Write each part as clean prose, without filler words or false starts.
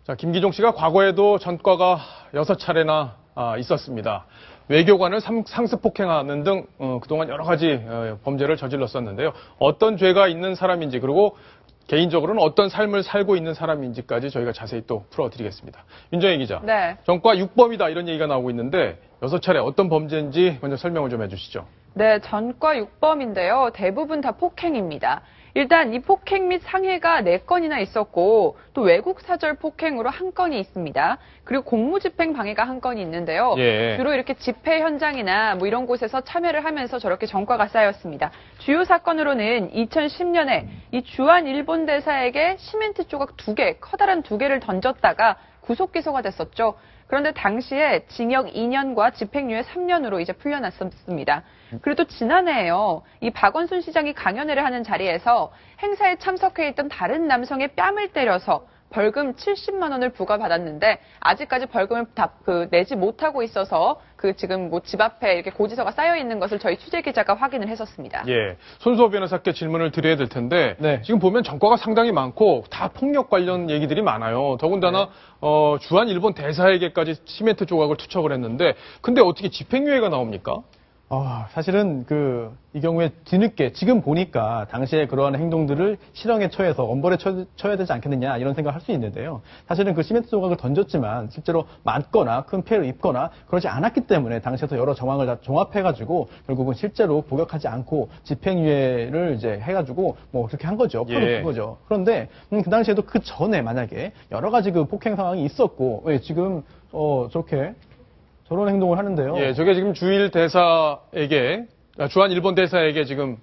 자, 김기종 씨가 과거에도 전과가 6차례나 있었습니다. 외교관을 상습 폭행하는 등 그동안 여러 가지 범죄를 저질렀었는데요. 어떤 죄가 있는 사람인지 그리고 개인적으로는 어떤 삶을 살고 있는 사람인지까지 저희가 자세히 또 풀어드리겠습니다. 윤정희 기자. 네. 전과 6범이다 이런 얘기가 나오고 있는데 6차례 어떤 범죄인지 먼저 설명을 좀 해주시죠. 네, 전과 6범인데요. 대부분 다 폭행입니다. 일단 이 폭행 및 상해가 4건이나 있었고 또 외국 사절 폭행으로 1건이 있습니다. 그리고 공무집행 방해가 1건이 있는데요. 예. 주로 이렇게 집회 현장이나 뭐 이런 곳에서 참여를 하면서 저렇게 전과가 쌓였습니다. 주요 사건으로는 2010년에 이 주한 일본 대사에게 시멘트 조각 2개, 커다란 2개를 던졌다가 구속 기소가 됐었죠. 그런데 당시에 징역 2년과 집행유예 3년으로 이제 풀려났었습니다. 그리고 또 지난해에요. 이 박원순 시장이 강연회를 하는 자리에서 행사에 참석해 있던 다른 남성의 뺨을 때려서 벌금 70만 원을 부과받았는데 아직까지 벌금을 내지 못하고 있어서 지금 집 앞에 이렇게 고지서가 쌓여 있는 것을 저희 취재 기자가 확인을 했었습니다. 예, 손수호 변호사께 질문을 드려야 될 텐데 네. 지금 보면 전과가 상당히 많고 다 폭력 관련 얘기들이 많아요. 더군다나 주한 일본 대사에게까지 시멘트 조각을 투척을 했는데 근데 어떻게 집행유예가 나옵니까? 사실은 이 경우에 뒤늦게 지금 보니까 당시에 그러한 행동들을 실형에 처해서 엄벌에 쳐야 되지 않겠느냐 이런 생각을 할 수 있는데요. 사실은 그 시멘트 조각을 던졌지만 실제로 맞거나 큰 피해를 입거나 그러지 않았기 때문에 당시에도 여러 정황을 다 종합해가지고 결국은 실제로 복역하지 않고 집행유예를 이제 해가지고 뭐 그렇게 한 거죠. 풀어놓은 거죠. 그런데 그 당시에도 그 전에 만약에 여러 가지 그 폭행 상황이 있었고 왜 지금 저렇게 저런 행동을 하는데요. 예, 저게 지금 주한 일본 대사에게 지금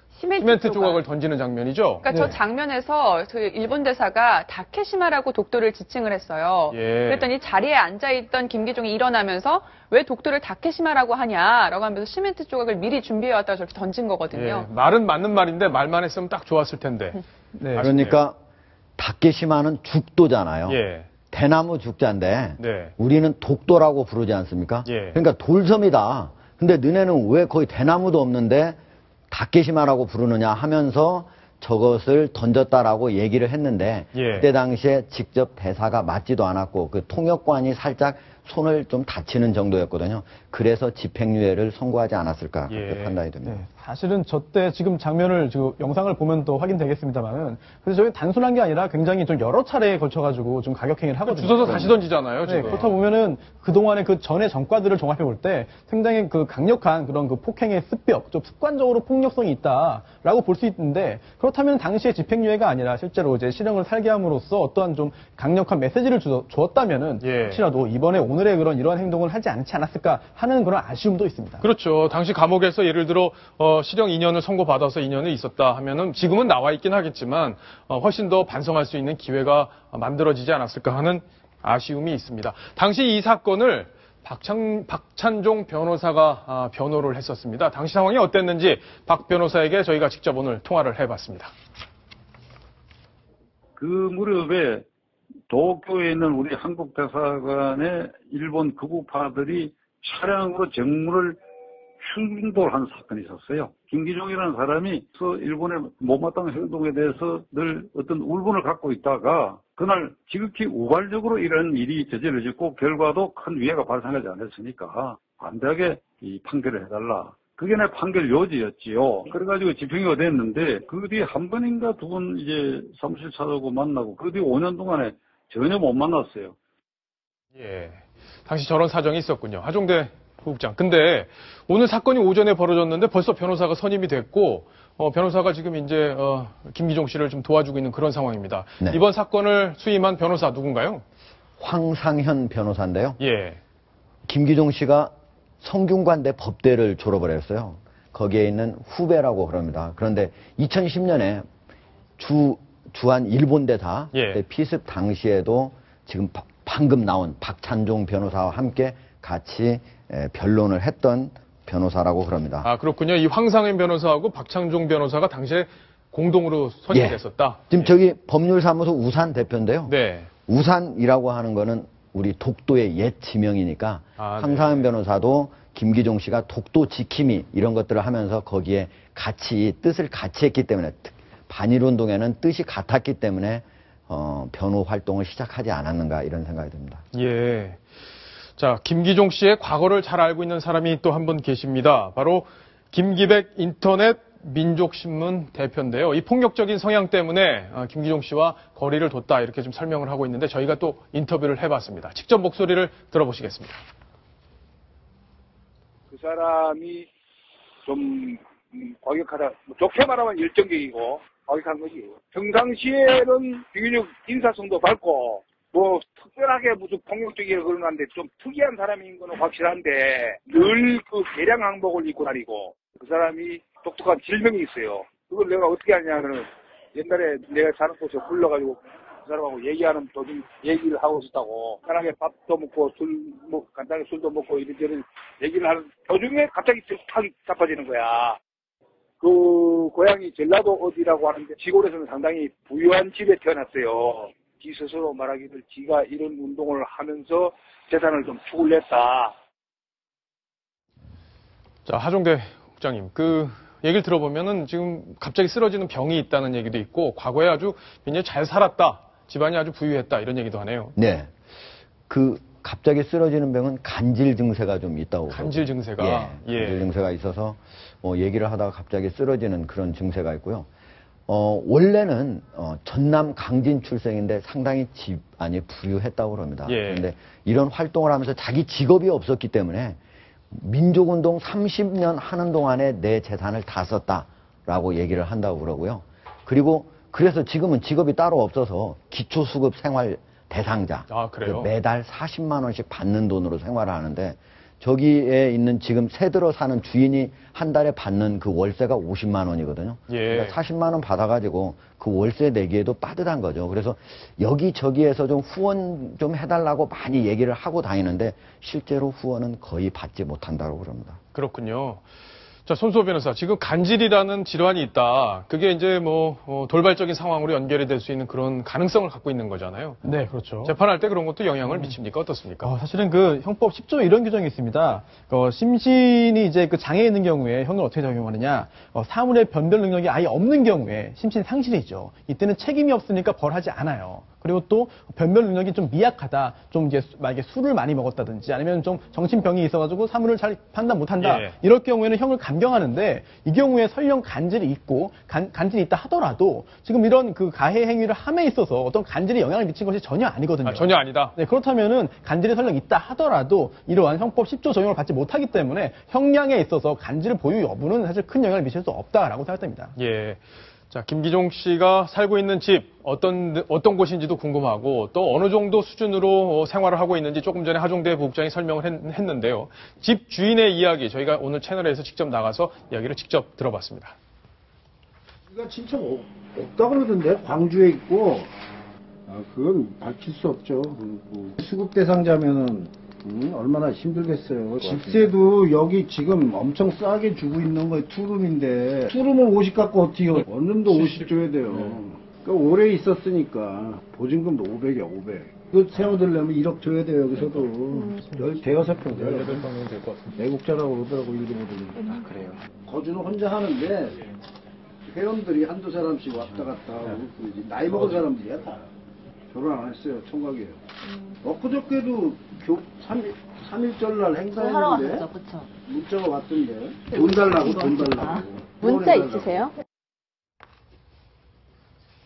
시멘트 조각을 던지는 장면이죠. 그러니까 저 장면에서 그 일본 대사가 다케시마라고 독도를 지칭을 했어요. 예. 그랬더니 자리에 앉아있던 김기종이 일어나면서 왜 독도를 다케시마라고 하냐라고 하면서 시멘트 조각을 미리 준비해왔다가 저렇게 던진 거거든요. 예, 말은 맞는 말인데 말만 했으면 딱 좋았을 텐데. 네. 그러니까 다케시마는 죽도잖아요. 예. 대나무 죽자인데 네. 우리는 독도라고 부르지 않습니까? 예. 그러니까 돌섬이다. 근데 너네는 왜 거기 대나무도 없는데 다케시마라고 부르느냐 하면서 저것을 던졌다라고 얘기를 했는데 예. 그때 당시에 직접 대사가 맞지도 않았고 그 통역관이 살짝 손을 좀 다치는 정도였거든요. 그래서 집행유예를 선고하지 않았을까 그렇게 판단이 됩니다. 네, 사실은 저때 지금 장면을 지금 영상을 보면 또 확인되겠습니다만은 그래서 저게 단순한 게 아니라 굉장히 좀 여러 차례에 걸쳐가지고 좀 가격행위를 하거든요. 주워서 다시 던지잖아요. 지금. 네, 그렇다 보면은 그동안의 그 전의 전과들을 종합해 볼 때 상당히 그 강력한 그런 그 폭행의 습벽, 좀 습관적으로 폭력성이 있다라고 볼 수 있는데 그렇다면 당시에 집행유예가 아니라 실제로 이제 실형을 살게 함으로써 어떠한 좀 강력한 메시지를 주었다면은 혹시라도 이번에 오늘의 이러한 행동을 하지 않지 않았을까 하는 그런 아쉬움도 있습니다. 그렇죠. 당시 감옥에서 예를 들어 실형 2년을 선고받아서 2년을 있었다 하면은 지금은 나와 있긴 하겠지만 훨씬 더 반성할 수 있는 기회가 만들어지지 않았을까 하는 아쉬움이 있습니다. 당시 이 사건을 박찬종 변호사가 변호를 했었습니다. 당시 상황이 어땠는지 박 변호사에게 저희가 직접 오늘 통화를 해봤습니다. 그 무렵에 도쿄에 있는 우리 한국 대사관에 일본 극우파들이 차량으로 정문을 흉돌한 사건이 있었어요. 김기종이라는 사람이 일본의 못마땅한 행동에 대해서 늘 어떤 울분을 갖고 있다가 그날 지극히 우발적으로 이런 일이 저질러졌고 결과도 큰 위해가 발생하지 않았으니까 반대하게 이 판결을 해달라. 그게 내 판결 요지였지요. 그래가지고 집행유예가 됐는데 그 뒤에 한 번인가 두 번 이제 사무실 찾아오고 만나고 그 뒤에 5년 동안에 전혀 못 만났어요. 예, 당시 저런 사정이 있었군요. 하종대 부국장. 근데 오늘 사건이 오전에 벌어졌는데 벌써 변호사가 선임이 됐고 변호사가 지금 이제 김기종 씨를 좀 도와주고 있는 그런 상황입니다. 네. 이번 사건을 수임한 변호사 누군가요? 황상현 변호사인데요. 예. 김기종 씨가 성균관대 법대를 졸업을 했어요. 거기에 있는 후배라고 그럽니다. 그런데 2010년에 주한 일본 대사 피습 당시에도 지금 방금 나온 박찬종 변호사와 함께 같이 변론을 했던 변호사라고 그럽니다. 아, 그렇군요. 이 황상현 변호사하고 박창종 변호사가 당시에 공동으로 선임이 됐었다. 지금 저기 법률사무소 우산 대표인데요. 네. 우산이라고 하는 거는 우리 독도의 옛 지명이니까 황상현 변호사도 김기종 씨가 독도 지킴이 이런 것들을 하면서 거기에 뜻을 같이 했기 때문에 반일운동에는 뜻이 같았기 때문에 변호 활동을 시작하지 않았는가 이런 생각이 듭니다. 예. 자, 김기종 씨의 과거를 잘 알고 있는 사람이 또 한 분 계십니다. 바로 김기백 인터넷 민족신문 대표인데요. 이 폭력적인 성향 때문에 김기종 씨와 거리를 뒀다 이렇게 좀 설명을 하고 있는데 저희가 또 인터뷰를 해봤습니다. 직접 목소리를 들어보시겠습니다. 그 사람이 좀 과격하다. 좋게 말하면 열정적이고 과격한 거지. 평상시에는 비교적 인사성도 밝고 뭐 특별하게 무슨 폭력적이라 그런 건데 좀 특이한 사람인 거는 확실한데 늘 그 개량 항복을 입고 다니고 그 사람이 독특한 질병이 있어요. 그걸 내가 어떻게 하냐면은 옛날에 내가 사는 곳에 불러가지고 그 사람하고 얘기하는 도중 얘기를 하고 있었다고. 편하게 밥도 먹고 간단하게 술도 먹고 이런저런 얘기를 하는 도중에 갑자기 탁 자빠지는 거야. 그 고향이 전라도 어디라고 하는데 시골에서는 상당히 부유한 집에 태어났어요. 지 스스로 말하기를 지가 이런 운동을 하면서 재산을 좀 축을 냈다. 자, 하종대 국장님, 그 얘기를 들어보면은 지금 갑자기 쓰러지는 병이 있다는 얘기도 있고 과거에 아주 굉장히 잘 살았다, 집안이 아주 부유했다 이런 얘기도 하네요. 네, 그 갑자기 쓰러지는 병은 간질 증세가 좀 있다고. 간질 증세가. 예, 간질 증세가 있어서 얘기를 하다가 갑자기 쓰러지는 그런 증세가 있고요. 원래는 전남 강진 출생인데 상당히 집안이 부유했다고 그럽니다. 예. 그런데 이런 활동을 하면서 자기 직업이 없었기 때문에 민족운동 30년 하는 동안에 내 재산을 다 썼다라고 얘기를 한다고 그러고요. 그리고 그래서 지금은 직업이 따로 없어서 기초수급 생활 대상자. 아, 그래요? 매달 40만 원씩 받는 돈으로 생활을 하는데 저기에 있는 지금 새 들어 사는 주인이 한 달에 받는 그 월세가 50만 원이거든요. 예. 그러니까 40만 원 받아가지고 그 월세 내기에도 빠듯한 거죠. 그래서 여기저기에서 좀 후원 좀 해달라고 많이 얘기를 하고 다니는데 실제로 후원은 거의 받지 못한다고 그럽니다. 그렇군요. 자, 손수호 변호사, 지금 간질이라는 질환이 있다. 그게 이제 돌발적인 상황으로 연결이 될 수 있는 그런 가능성을 갖고 있는 거잖아요. 네, 그렇죠. 재판할 때 그런 것도 영향을 미칩니까? 어떻습니까? 사실은 그 형법 10조에 이런 규정이 있습니다. 심신이 이제 그 장애 있는 경우에 형을 어떻게 적용하느냐. 사물의 변별 능력이 아예 없는 경우에 심신 상실이죠. 이때는 책임이 없으니까 벌하지 않아요. 그리고 또 변별 능력이 좀 미약하다. 좀 이제 만약에 술을 많이 먹었다든지 아니면 좀 정신병이 있어가지고 사물을 잘 판단 못한다. 예. 이럴 경우에는 형을 감경하는데 이 경우에 설령 간질이 있고 간질이 있다 하더라도 지금 이런 그 가해 행위를 함에 있어서 어떤 간질이 영향을 미친 것이 전혀 아니거든요. 전혀 아니다. 네, 그렇다면은 간질이 설령 있다 하더라도 이러한 형법 10조 적용을 받지 못하기 때문에 형량에 있어서 간질 보유 여부는 사실 큰 영향을 미칠 수 없다라고 생각됩니다. 예. 자, 김기종 씨가 살고 있는 집 어떤 곳인지도 궁금하고 또 어느 정도 수준으로 생활을 하고 있는지 조금 전에 하종대 부국장이 설명을 했는데요. 집 주인의 이야기 저희가 오늘 채널에서 직접 나가서 이야기를 직접 들어봤습니다. 여기가 진짜 없다 그러던데 광주에 있고. 그건 밝힐 수 없죠. 수급 대상자면은 얼마나 힘들겠어요. 집세도 여기 지금 엄청 싸게 주고 있는 거에 투룸인데 투룸은 50 갖고 어떻게 원룸도 50 줘야 돼요. 그러니까 오래 있었으니까 보증금도 500이야 500. 그 세워들려면 1억 줘야 돼요. 여기서도 대여섯 평 돼요. 될것 같습니다. 애국자라고 그러더라고 일본어들은. 그래요. 거주는 혼자 하는데 회원들이 한두 사람씩 왔다 갔다 하고 나이 먹은 사람들이야 다. 결혼 안 했어요. 총각이에요. 엊그저께도 3.1절 날 행사했는데 문자가 왔던데 돈 달라고 돈 달라고. 문자 있으세요?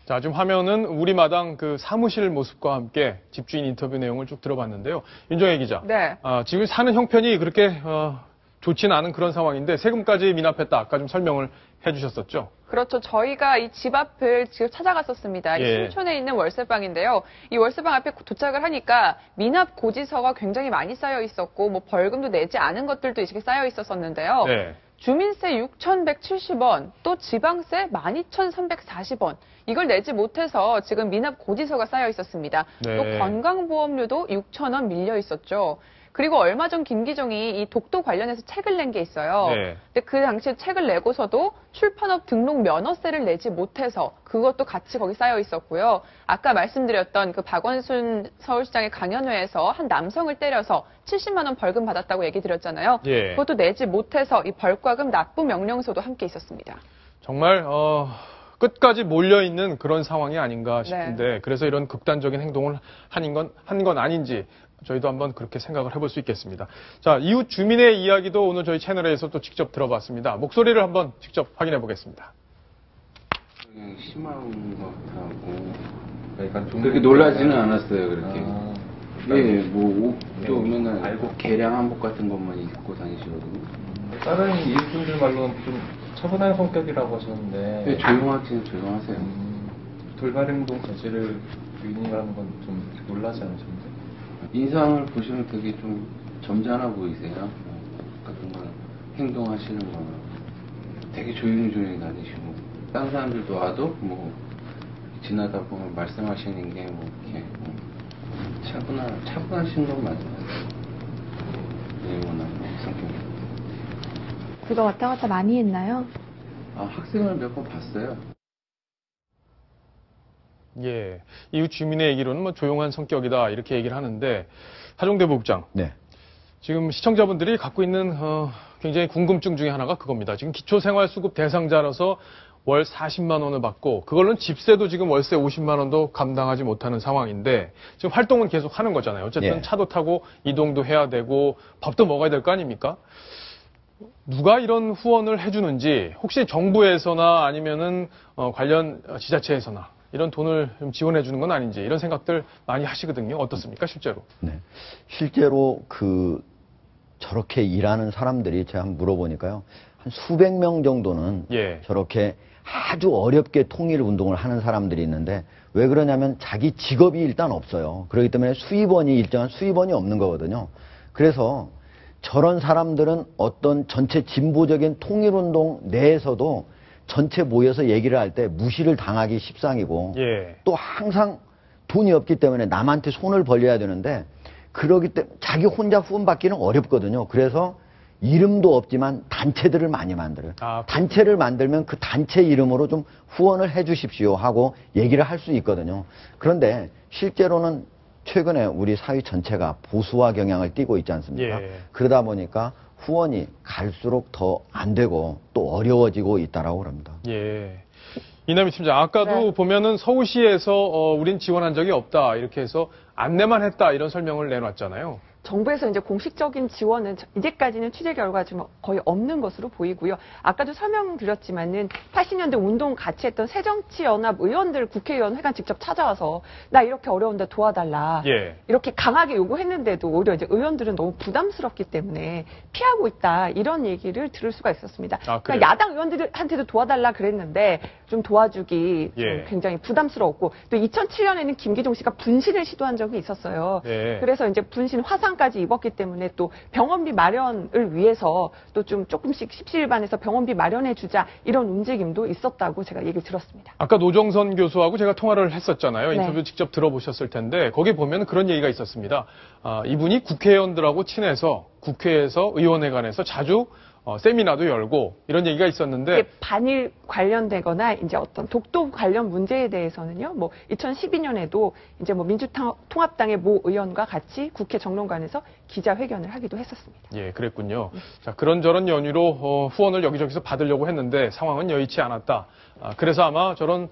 자, 지금 화면은 우리 마당 그 사무실 모습과 함께 집주인 인터뷰 내용을 쭉 들어봤는데요. 윤정혜 기자. 네. 지금 사는 형편이 그렇게 좋지는 않은 그런 상황인데 세금까지 미납했다. 아까 좀 설명을 해주셨었죠. 그렇죠. 저희가 이 집 앞을 지금 찾아갔었습니다. 이 예. 신촌에 있는 월세방인데요. 이 월세방 앞에 도착을 하니까 미납 고지서가 굉장히 많이 쌓여 있었고 뭐 벌금도 내지 않은 것들도 이렇게 쌓여 있었었는데요. 네. 주민세 6,170원, 또 지방세 12,340원. 이걸 내지 못해서 지금 미납 고지서가 쌓여 있었습니다. 네. 또 건강보험료도 6,000원 밀려 있었죠. 그리고 얼마 전 김기종이 이 독도 관련해서 책을 낸 게 있어요. 네. 근데 그 당시에 책을 내고서도 출판업 등록 면허세를 내지 못해서 그것도 같이 거기 쌓여 있었고요. 아까 말씀드렸던 그 박원순 서울시장의 강연회에서 한 남성을 때려서 70만 원 벌금 받았다고 얘기 드렸잖아요. 예. 그것도 내지 못해서 이 벌과금 납부 명령서도 함께 있었습니다. 정말 끝까지 몰려 있는 그런 상황이 아닌가 싶은데 네. 그래서 이런 극단적인 행동을 한 건 아닌지 저희도 한번 그렇게 생각을 해볼 수 있겠습니다. 자, 이웃 주민의 이야기도 오늘 저희 채널에서 또 직접 들어봤습니다. 목소리를 한번 직접 확인해 보겠습니다. 그냥 심한 것 같고 그러니까 좀 그렇게 놀라지는 않았어요. 그렇게 예, 뭐 옷도 오면은 알고 개량 한복 같은 것만 입고 다니시거든요. 다른 이웃분들 말로는 좀 차분한 성격이라고 하셨는데 예, 조용하지는 조용하세요. 돌발 행동 저지를 유인이라는 건 좀 놀라지 않으셨는데? 인상을 보시면 되게 좀 점잖아 보이세요. 같은 거 행동하시는 거 되게 조용히 다니시고 다른 사람들도 와도 뭐 지나다 보면 말씀하시는 게 뭐 이렇게 차분하신 건 맞아요. 예원한 성격이. 그거 왔다 갔다 많이 했나요? 아, 학생을 몇 번 봤어요. 예, 이웃 주민의 얘기로는 뭐 조용한 성격이다 이렇게 얘기를 하는데 하종대 부국장. 네. 지금 시청자분들이 갖고 있는 굉장히 궁금증 중에 하나가 그겁니다. 지금 기초생활수급 대상자라서 월 40만 원을 받고 그걸로는 집세도 지금 월세 50만 원도 감당하지 못하는 상황인데 지금 활동은 계속 하는 거잖아요. 어쨌든 예. 차도 타고 이동도 해야 되고 밥도 먹어야 될 거 아닙니까? 누가 이런 후원을 해주는지 혹시 정부에서나 아니면은 관련 지자체에서나 이런 돈을 좀 지원해 주는 건 아닌지 이런 생각들 많이 하시거든요. 어떻습니까, 실제로? 네. 실제로 저렇게 일하는 사람들이 제가 한번 물어보니까요. 한 수백 명 정도는 예. 저렇게 아주 어렵게 통일 운동을 하는 사람들이 있는데 왜 그러냐면 자기 직업이 일단 없어요. 그렇기 때문에 일정한 수입원이 없는 거거든요. 그래서 저런 사람들은 어떤 전체 진보적인 통일 운동 내에서도 전체 모여서 얘기를 할 때 무시를 당하기 십상이고 예. 또 항상 돈이 없기 때문에 남한테 손을 벌려야 되는데 그러기 때문에 자기 혼자 후원받기는 어렵거든요. 그래서 이름도 없지만 단체들을 많이 만들어요. 단체를 만들면 그 단체 이름으로 좀 후원을 해 주십시오 하고 얘기를 할 수 있거든요. 그런데 실제로는 최근에 우리 사회 전체가 보수화 경향을 띠고 있지 않습니까? 예. 그러다 보니까 후원이 갈수록 더 안 되고 또 어려워지고 있다라고 합니다. 예. 이남희 팀장, 아까도 네. 보면은 서울시에서 우린 지원한 적이 없다 이렇게 해서 안내만 했다 이런 설명을 내놨잖아요. 정부에서 이제 공식적인 지원은 이제까지는 취재 결과 좀 거의 없는 것으로 보이고요. 아까도 설명드렸지만은 80년대 운동 같이 했던 새정치연합 의원들 국회의원 회관 직접 찾아와서 나 이렇게 어려운데 도와달라. 예. 이렇게 강하게 요구했는데도 오히려 이제 의원들은 너무 부담스럽기 때문에 피하고 있다. 이런 얘기를 들을 수가 있었습니다. 그러니까 야당 의원들한테도 도와달라 그랬는데 좀 도와주기 좀 예. 굉장히 부담스러웠고 또 2007년에는 김기종 씨가 분신을 시도한 적이 있었어요. 예. 그래서 이제 분신 화상까지 입었기 때문에 또 병원비 마련을 위해서 또 좀 조금씩 십시일반에서 병원비 마련해 주자 이런 움직임도 있었다고 제가 얘기를 들었습니다. 아까 노정선 교수하고 제가 통화를 했었잖아요. 인터뷰 네. 직접 들어보셨을 텐데 거기 보면 그런 얘기가 있었습니다. 이분이 국회의원들하고 친해서 국회에서 의원회관에서 자주 세미나도 열고 이런 얘기가 있었는데 반일 관련되거나 이제 어떤 독도 관련 문제에 대해서는요. 뭐 2012년에도 이제 뭐 민주통합당의 모 의원과 같이 국회 정론관에서 기자회견을 하기도 했었습니다. 예, 그랬군요. 자, 그런저런 연유로 후원을 여기저기서 받으려고 했는데 상황은 여의치 않았다. 그래서 아마 저런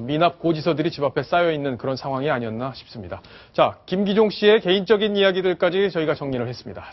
미납 고지서들이 집 앞에 쌓여 있는 그런 상황이 아니었나 싶습니다. 자, 김기종 씨의 개인적인 이야기들까지 저희가 정리를 했습니다.